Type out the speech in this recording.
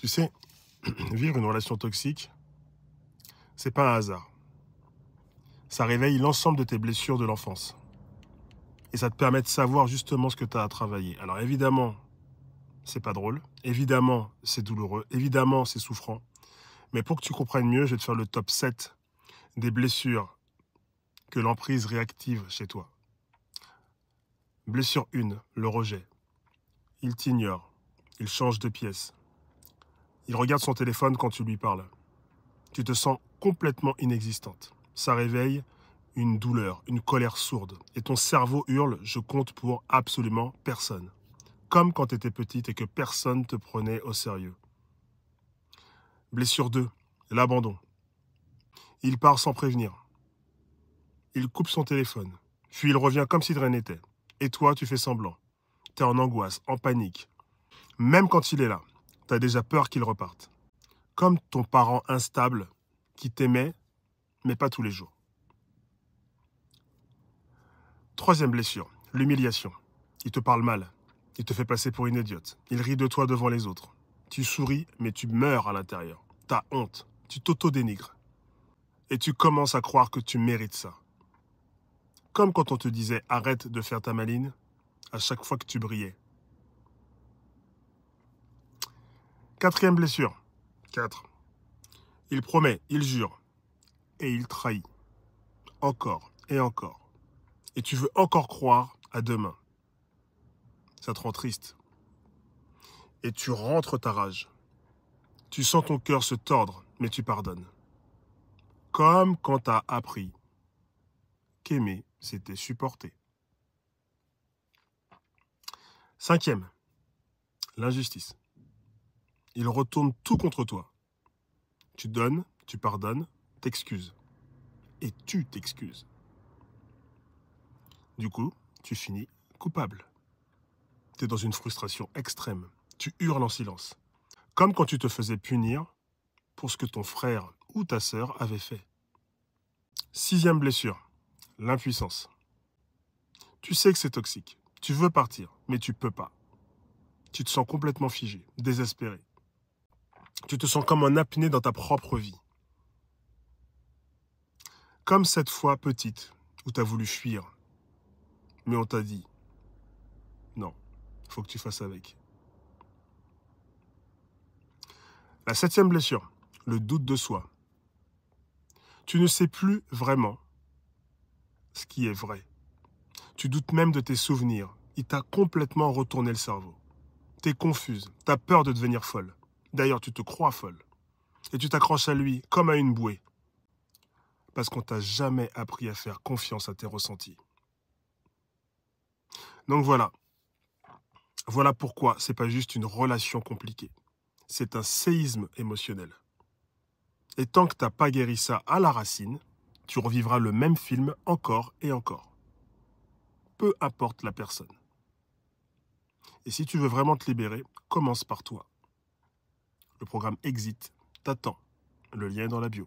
Tu sais, vivre une relation toxique, c'est pas un hasard. Ça réveille l'ensemble de tes blessures de l'enfance. Et ça te permet de savoir justement ce que tu as à travailler. Alors évidemment, c'est pas drôle. Évidemment, c'est douloureux. Évidemment, c'est souffrant. Mais pour que tu comprennes mieux, je vais te faire le top 7 des blessures que l'emprise réactive chez toi. Blessure 1, le rejet. Il t'ignore. Il change de pièce. Il regarde son téléphone quand tu lui parles. Tu te sens complètement inexistante. Ça réveille une douleur, une colère sourde. Et ton cerveau hurle « je compte pour absolument personne ». Comme quand tu étais petite et que personne ne te prenait au sérieux. Blessure 2, l'abandon. Il part sans prévenir. Il coupe son téléphone. Puis il revient comme si de rien n'était. Et toi, tu fais semblant. Tu es en angoisse, en panique. Même quand il est là, tu as déjà peur qu'il reparte. Comme ton parent instable qui t'aimait, mais pas tous les jours. Troisième blessure, l'humiliation. Il te parle mal. Il te fait passer pour une idiote. Il rit de toi devant les autres. Tu souris, mais tu meurs à l'intérieur. T'as honte. Tu t'auto-dénigres. Et tu commences à croire que tu mérites ça. Comme quand on te disait « arrête de faire ta maline » à chaque fois que tu brillais. Quatrième blessure. 4. Il promet, il jure. Et il trahit. Encore et encore. Et tu veux encore croire à demain. Ça te rend triste. Et tu rentres ta rage. Tu sens ton cœur se tordre, mais tu pardonnes. Comme quand tu as appris qu'aimer, c'était supporter. Cinquième, l'injustice. Il retourne tout contre toi. Tu donnes, tu pardonnes, t'excuses. Et tu t'excuses. Du coup, tu finis coupable. Tu es dans une frustration extrême. Tu hurles en silence. Comme quand tu te faisais punir pour ce que ton frère ou ta sœur avait fait. Sixième blessure, l'impuissance. Tu sais que c'est toxique. Tu veux partir, mais tu peux pas. Tu te sens complètement figé, désespéré. Tu te sens comme en apnée dans ta propre vie. Comme cette fois petite où tu as voulu fuir, mais on t'a dit « non, il faut que tu fasses avec ». La septième blessure, le doute de soi. Tu ne sais plus vraiment ce qui est vrai. Tu doutes même de tes souvenirs. Il t'a complètement retourné le cerveau. Tu es confuse, tu as peur de devenir folle. D'ailleurs, tu te crois folle. Et tu t'accroches à lui comme à une bouée. Parce qu'on t'a jamais appris à faire confiance à tes ressentis. Donc voilà. Voilà pourquoi c'est pas juste une relation compliquée. C'est un séisme émotionnel. Et tant que t'as pas guéri ça à la racine, tu revivras le même film encore et encore. Peu importe la personne. Et si tu veux vraiment te libérer, commence par toi. Le programme Exit t'attend. Le lien est dans la bio.